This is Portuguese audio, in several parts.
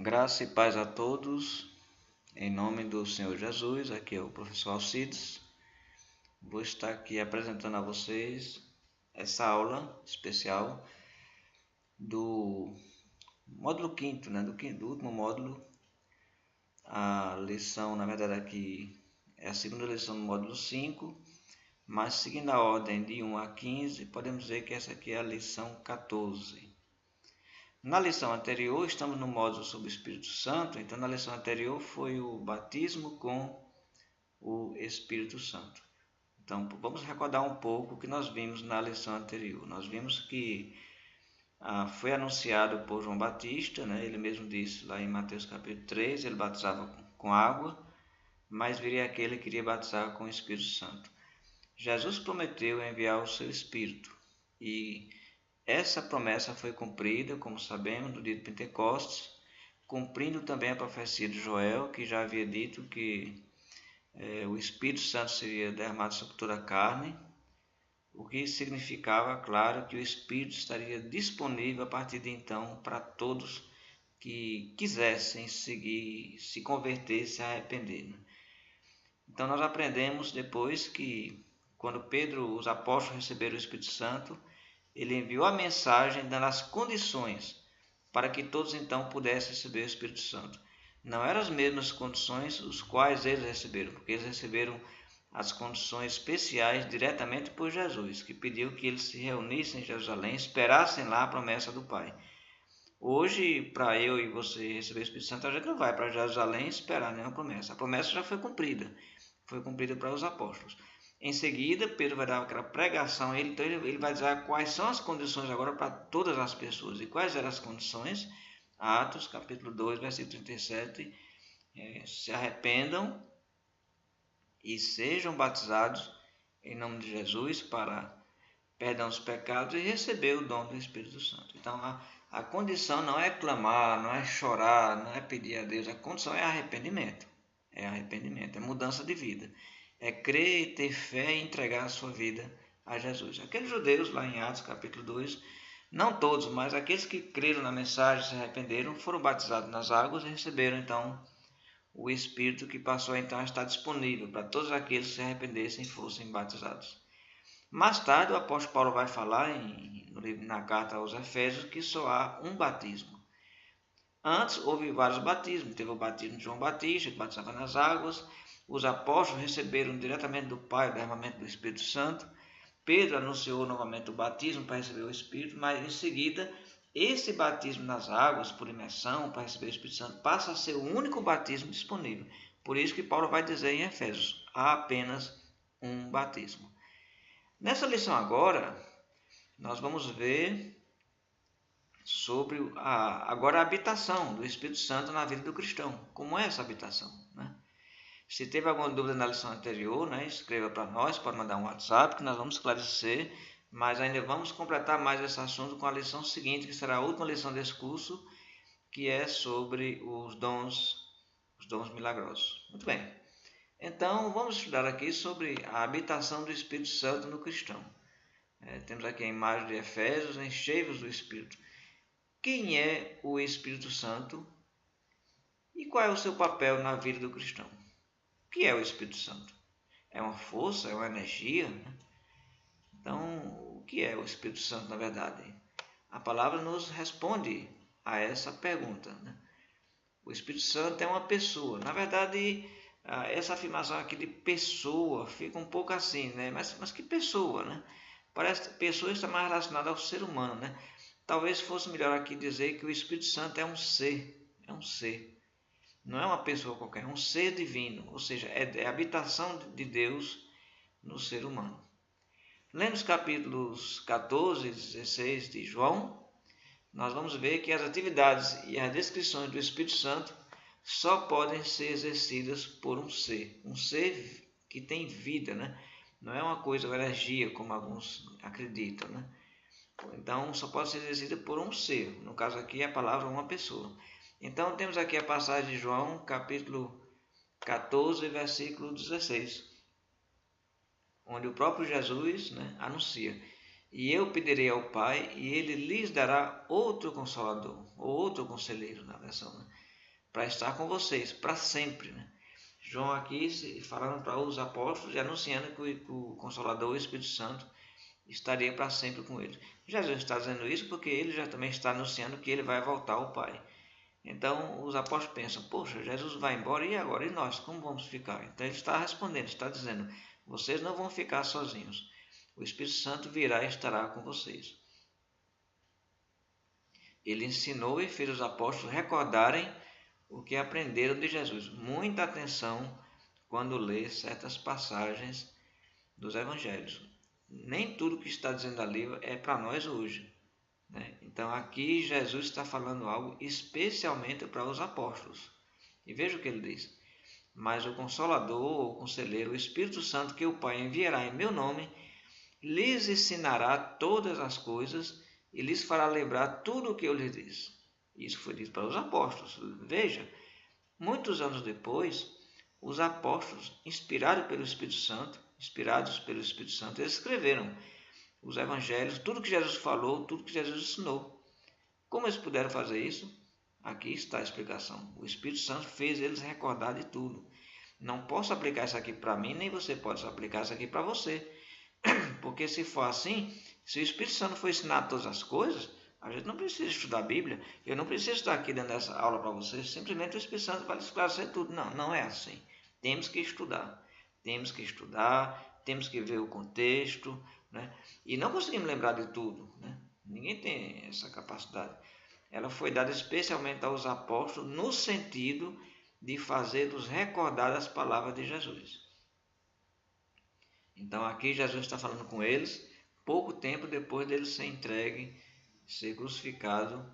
Graça e paz a todos, em nome do Senhor Jesus. Aqui é o professor Alcides. Vou estar aqui apresentando a vocês essa aula especial do módulo 5º, do último módulo. A lição, na verdade, aqui é a segunda lição do módulo 5, mas seguindo a ordem de 1 a 15, podemos dizer que essa aqui é a lição 14. Na lição anterior, estamos no módulo sobre o Espírito Santo, então na lição anterior foi o batismo com o Espírito Santo. Então, vamos recordar um pouco o que nós vimos na lição anterior. Nós vimos que foi anunciado por João Batista, né? Ele mesmo disse lá em Mateus capítulo 3, ele batizava com água, mas viria aquele que queria batizar com o Espírito Santo. Jesus prometeu enviar o seu Espírito e essa promessa foi cumprida, como sabemos, no dia de Pentecostes, cumprindo também a profecia de Joel, que já havia dito que o Espírito Santo seria derramado sobre toda a carne, o que significava, claro, que o Espírito estaria disponível a partir de então para todos que quisessem seguir, se converter, se arrepender. Então nós aprendemos depois que quando Pedro, os apóstolos receberam o Espírito Santo, ele enviou a mensagem dando as condições para que todos então pudessem receber o Espírito Santo. Não eram as mesmas condições os quais eles receberam, porque eles receberam as condições especiais diretamente por Jesus, que pediu que eles se reunissem em Jerusalém, esperassem lá a promessa do Pai. Hoje, para eu e você receber o Espírito Santo, a gente não vai para Jerusalém esperar nenhuma promessa. A promessa já foi cumprida para os apóstolos. Em seguida, Pedro vai dar aquela pregação, então ele vai dizer quais são as condições agora para todas as pessoas. E quais eram as condições? Atos, capítulo 2, versículo 37, se arrependam e sejam batizados em nome de Jesus para perdão dos pecados e receber o dom do Espírito Santo. Então, a condição não é clamar, não é chorar, não é pedir a Deus, a condição é arrependimento. É arrependimento, é mudança de vida. É crer, ter fé e entregar a sua vida a Jesus. Aqueles judeus lá em Atos capítulo 2, não todos, mas aqueles que creram na mensagem, se arrependeram, foram batizados nas águas e receberam então o Espírito, que passou então a estar disponível para todos aqueles que se arrependessem e fossem batizados. Mais tarde o apóstolo Paulo vai falar na carta aos Efésios que só há um batismo. Antes houve vários batismos, teve o batismo de João Batista, que batizava nas águas, os apóstolos receberam diretamente do Pai o derramamento do Espírito Santo, Pedro anunciou novamente o batismo para receber o Espírito, mas em seguida esse batismo nas águas, por imersão, para receber o Espírito Santo, passa a ser o único batismo disponível. Por isso que Paulo vai dizer em Efésios, há apenas um batismo. Nessa lição agora, nós vamos ver sobre agora a habitação do Espírito Santo na vida do cristão. Como é essa habitação? Né? Se teve alguma dúvida na lição anterior, né, escreva para nós, pode mandar um WhatsApp que nós vamos esclarecer, mas ainda vamos completar mais esse assunto com a lição seguinte, que será a última lição desse curso, que é sobre os dons milagrosos. Muito bem. Então, vamos estudar aqui sobre a habitação do Espírito Santo no cristão. Temos aqui a imagem de Efésios, cheios do Espírito. Quem é o Espírito Santo e qual é o seu papel na vida do cristão? O que é o Espírito Santo? É uma força? É uma energia? Então, o que é o Espírito Santo na verdade? A palavra nos responde a essa pergunta. Né? O Espírito Santo é uma pessoa. Na verdade, essa afirmação aqui de pessoa fica um pouco assim, né? Mas que pessoa, né? Parece que pessoa está mais relacionada ao ser humano, né? Talvez fosse melhor aqui dizer que o Espírito Santo é um ser, não é uma pessoa qualquer, é um ser divino, ou seja, é a habitação de Deus no ser humano. Lendo os capítulos 14 e 16 de João, nós vamos ver que as atividades e as descrições do Espírito Santo só podem ser exercidas por um ser que tem vida, né? Não é uma coisa, uma energia, como alguns acreditam, né? Então, só pode ser exercida por um ser, no caso aqui a palavra uma pessoa. Então, temos aqui a passagem de João, capítulo 14, versículo 16, onde o próprio Jesus, né, anuncia: e eu pedirei ao Pai, e ele lhes dará outro consolador, ou outro conselheiro na versão, né? para estar com vocês, para sempre. Né? João aqui falando para os apóstolos e anunciando que o Consolador, o Espírito Santo, estaria para sempre com eles. Jesus está dizendo isso porque ele já também está anunciando que ele vai voltar ao Pai. Então os apóstolos pensam, poxa, Jesus vai embora e agora? E nós, como vamos ficar? Então ele está respondendo, está dizendo, vocês não vão ficar sozinhos. O Espírito Santo virá e estará com vocês. Ele ensinou e fez os apóstolos recordarem o que aprenderam de Jesus. Muita atenção quando lê certas passagens dos evangelhos. Nem tudo que está dizendo ali é para nós hoje. Né? Então aqui Jesus está falando algo especialmente para os apóstolos. E veja o que ele diz. Mas o Consolador, o Conselheiro, o Espírito Santo que o Pai enviará em meu nome, lhes ensinará todas as coisas e lhes fará lembrar tudo o que eu lhes disse. Isso foi dito para os apóstolos. Veja, muitos anos depois, os apóstolos, inspirados pelo Espírito Santo, eles escreveram os evangelhos, tudo que Jesus falou, tudo que Jesus ensinou. Como eles puderam fazer isso? Aqui está a explicação. O Espírito Santo fez eles recordar de tudo. Não posso aplicar isso aqui para mim, nem você pode aplicar isso aqui para você. Porque se for assim, se o Espírito Santo for ensinar todas as coisas, a gente não precisa estudar a Bíblia. Eu não preciso estar aqui dando essa aula para vocês, simplesmente o Espírito Santo vai esclarecer tudo. Não, não é assim. Temos que estudar. Temos que ver o contexto, né? E não conseguimos lembrar de tudo, né? Ninguém tem essa capacidade. Ela foi dada especialmente aos apóstolos no sentido de fazê-los recordar as palavras de Jesus. Então aqui Jesus está falando com eles pouco tempo depois dele ser entregue, ser crucificado,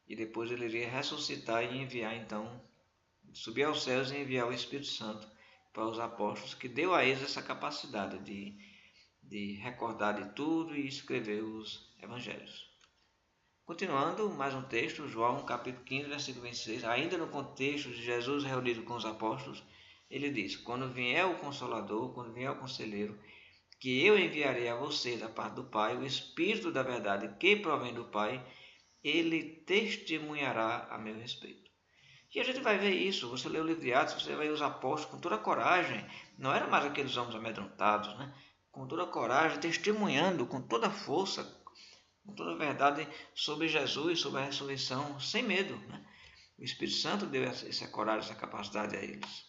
e depois ele iria ressuscitar e enviar então, subir aos céus e enviar o Espírito Santo para os apóstolos, que deu a eles essa capacidade de recordar de tudo e escrever os evangelhos. Continuando, mais um texto, João capítulo 15, versículo 26, ainda no contexto de Jesus reunido com os apóstolos, ele diz, quando vier o Consolador, quando vier o Conselheiro, que eu enviarei a você da parte do Pai, o Espírito da verdade que provém do Pai, ele testemunhará a meu respeito. E a gente vai ver isso, você lê o livro de Atos, você vai ver os apóstolos com toda a coragem, não eram mais aqueles homens amedrontados, né? Com toda a coragem, testemunhando com toda a força, com toda a verdade sobre Jesus, sobre a ressurreição, sem medo, né? O Espírito Santo deu essa coragem, essa capacidade a eles.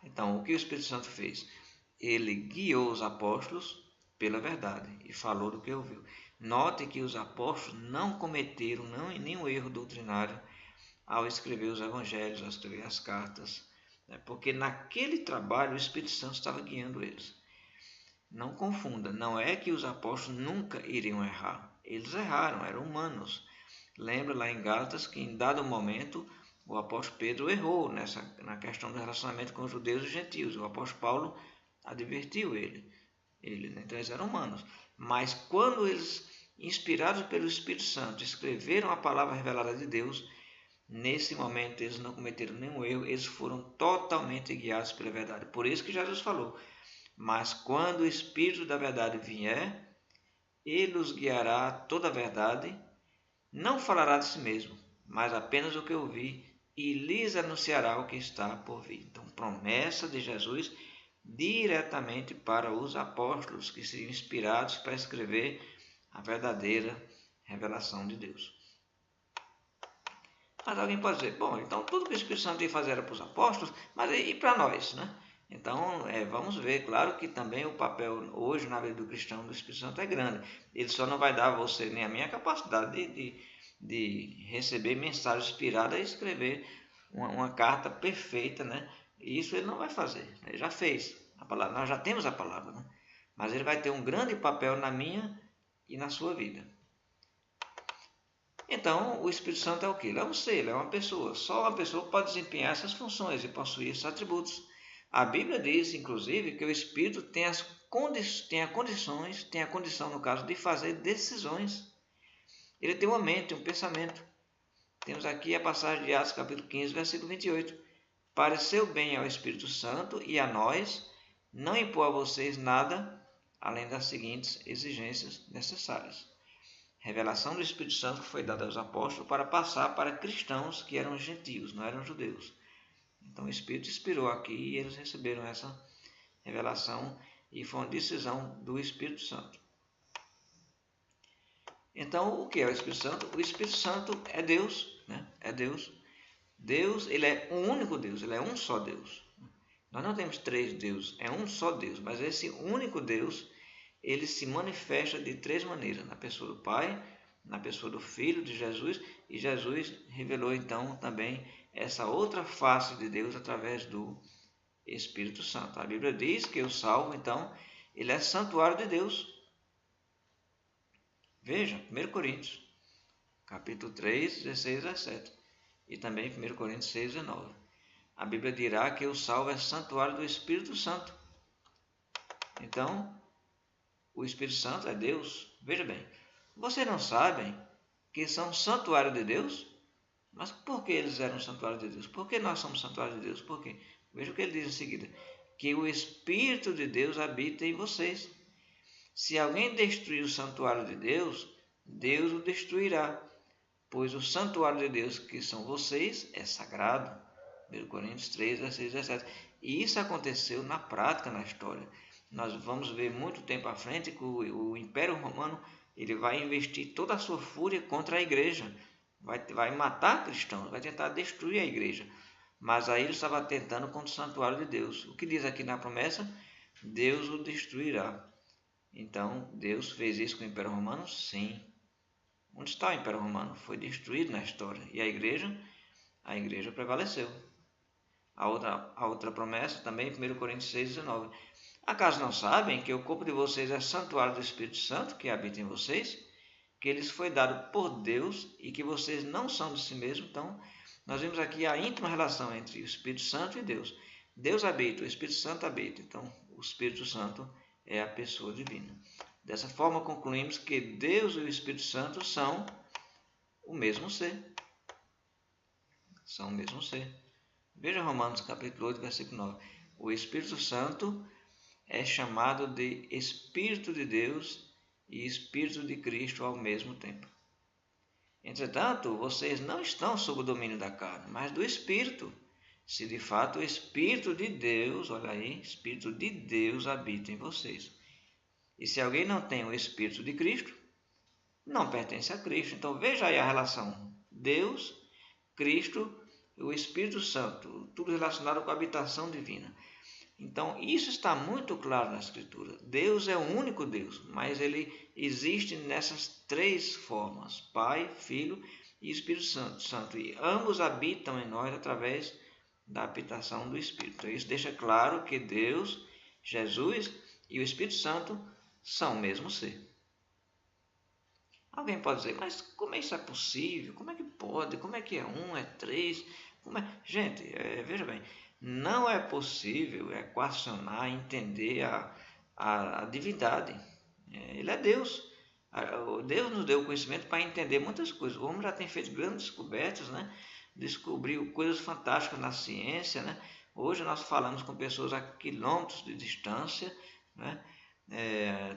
Então, o que o Espírito Santo fez? Ele guiou os apóstolos pela verdade e falou do que ouviu. Note que os apóstolos não cometeram nenhum erro doutrinário ao escrever os evangelhos, ao escrever as cartas, né? Porque naquele trabalho o Espírito Santo estava guiando eles. Não confunda, não é que os apóstolos nunca iriam errar. Eles erraram, eram humanos. Lembra lá em Gálatas que em dado momento o apóstolo Pedro errou na questão do relacionamento com os judeus e os gentios. O apóstolo Paulo advertiu ele, né? Então eles eram humanos. Mas quando eles, inspirados pelo Espírito Santo, escreveram a palavra revelada de Deus, nesse momento eles não cometeram nenhum erro, eles foram totalmente guiados pela verdade. Por isso que Jesus falou, mas quando o Espírito da verdade vier, ele os guiará a toda a verdade, não falará de si mesmo, mas apenas o que ouvi, e lhes anunciará o que está por vir. Então, promessa de Jesus diretamente para os apóstolos que seriam inspirados para escrever a verdadeira revelação de Deus. Mas alguém pode dizer, bom, então tudo que o Espírito Santo ia fazer era para os apóstolos, mas e para nós, né? Então, vamos ver, claro que também o papel hoje na vida do cristão do Espírito Santo é grande. Ele só não vai dar a você nem a minha capacidade de receber mensagem inspirada e escrever uma carta perfeita, né? Isso ele não vai fazer, ele já fez a palavra, nós já temos a palavra, né? Mas ele vai ter um grande papel na minha e na sua vida. Então, o Espírito Santo é o que? Ele é um ser, ele é uma pessoa. Só uma pessoa pode desempenhar essas funções e possuir esses atributos. A Bíblia diz, inclusive, que o Espírito tem a condição, no caso, de fazer decisões. Ele tem uma mente, um pensamento. Temos aqui a passagem de Atos capítulo 15, versículo 28. Pareceu bem ao Espírito Santo e a nós não impor a vocês nada além das seguintes exigências necessárias. revelação do Espírito Santo que foi dada aos apóstolos para passar para cristãos que eram gentios, não eram judeus. Então o Espírito inspirou aqui e eles receberam essa revelação e foi uma decisão do Espírito Santo. Então, o que é o Espírito Santo? O Espírito Santo é Deus, né? É Deus. Deus, ele é um único Deus, ele é um só Deus. Nós não temos três deuses, é um só Deus, mas esse único Deus, ele se manifesta de três maneiras, na pessoa do Pai, na pessoa do Filho de Jesus, e Jesus revelou então também essa outra face de Deus através do Espírito Santo. A Bíblia diz que o salvo, então, ele é santuário de Deus. Veja, 1 Coríntios, capítulo 3, 16 e 17, e também 1 Coríntios 6, 19. A Bíblia dirá que o salvo é santuário do Espírito Santo. Então, o Espírito Santo é Deus. Veja bem, vocês não sabem que são santuário de Deus? Mas por que eles eram santuário de Deus? Por que nós somos santuário de Deus? Por quê? Veja o que ele diz em seguida. Que o Espírito de Deus habita em vocês. Se alguém destruir o santuário de Deus, Deus o destruirá, pois o santuário de Deus, que são vocês, é sagrado. 1 Coríntios 3, 16 e 17. E isso aconteceu na prática, na história. Nós vamos ver muito tempo à frente que o Império Romano ele vai investir toda a sua fúria contra a igreja. Vai matar cristãos, vai tentar destruir a igreja. Mas aí ele estava tentando contra o santuário de Deus. O que diz aqui na promessa? Deus o destruirá. Então, Deus fez isso com o Império Romano? Sim. Onde está o Império Romano? Foi destruído na história. E a igreja prevaleceu. A outra promessa também, 1 Coríntios 6, 19. Acaso não sabem que o corpo de vocês é santuário do Espírito Santo, que habita em vocês? Que eles foi dado por Deus e que vocês não são de si mesmos? Então, nós vemos aqui a íntima relação entre o Espírito Santo e Deus. Deus habita, o Espírito Santo habita. Então, o Espírito Santo é a pessoa divina. Dessa forma, concluímos que Deus e o Espírito Santo são o mesmo ser. São o mesmo ser. Veja Romanos capítulo 8, versículo 9. O Espírito Santo é chamado de Espírito de Deus e Espírito de Cristo ao mesmo tempo. Entretanto, vocês não estão sob o domínio da carne, mas do Espírito. Se de fato o Espírito de Deus, olha aí, Espírito de Deus habita em vocês. E se alguém não tem o Espírito de Cristo, não pertence a Cristo. Então veja aí a relação Deus, Cristo e o Espírito Santo, tudo relacionado com a habitação divina. Então isso está muito claro na Escritura. Deus é o único Deus, mas ele existe nessas três formas, Pai, Filho e Espírito Santo. E ambos habitam em nós através da habitação do Espírito. Então, isso deixa claro que Deus, Jesus e o Espírito Santo são o mesmo ser. Alguém pode dizer, mas como isso é possível? Como é que pode? Como é que é um, é três? Gente, veja bem, não é possível equacionar, entender a divindade. Ele é Deus. Deus nos deu o conhecimento para entender muitas coisas. O homem já tem feito grandes descobertas, né? Descobriu coisas fantásticas na ciência, né? Hoje nós falamos com pessoas a quilômetros de distância, né?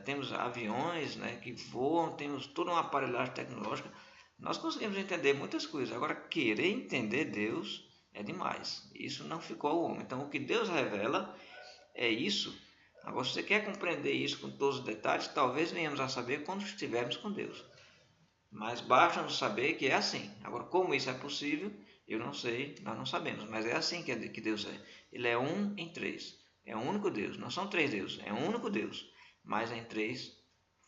Temos aviões, né, que voam, temos toda uma aparelhagem tecnológica. Nós conseguimos entender muitas coisas. Agora, querer entender Deus é demais. Isso não ficou ao homem. Então, o que Deus revela é isso. Agora, se você quer compreender isso com todos os detalhes, talvez venhamos a saber quando estivermos com Deus. Mas basta nos saber que é assim. Agora, como isso é possível, eu não sei, nós não sabemos. Mas é assim que Deus é. Ele é um em três. É um único Deus. Não são três deuses, é um único Deus, mas em três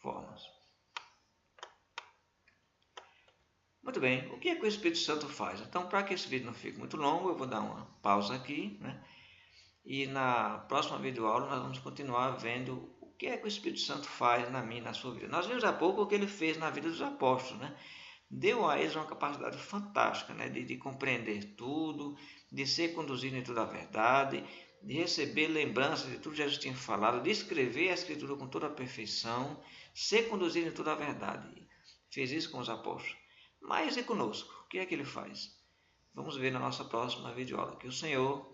formas. Muito bem, o que é que o Espírito Santo faz? Então, para que esse vídeo não fique muito longo, eu vou dar uma pausa aqui, né? E na próxima videoaula nós vamos continuar vendo o que é que o Espírito Santo faz na minha e na sua vida. Nós vimos há pouco o que ele fez na vida dos apóstolos, né? Deu a eles uma capacidade fantástica, né? de compreender tudo, de ser conduzido em toda a verdade, de receber lembranças de tudo que Jesus tinha falado, de escrever a Escritura com toda a perfeição, ser conduzido em toda a verdade. Fez isso com os apóstolos. Mas e conosco? O que é que ele faz? Vamos ver na nossa próxima videoaula. Que o Senhor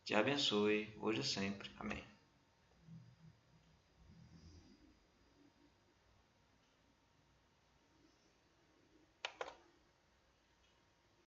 te abençoe hoje e sempre. Amém.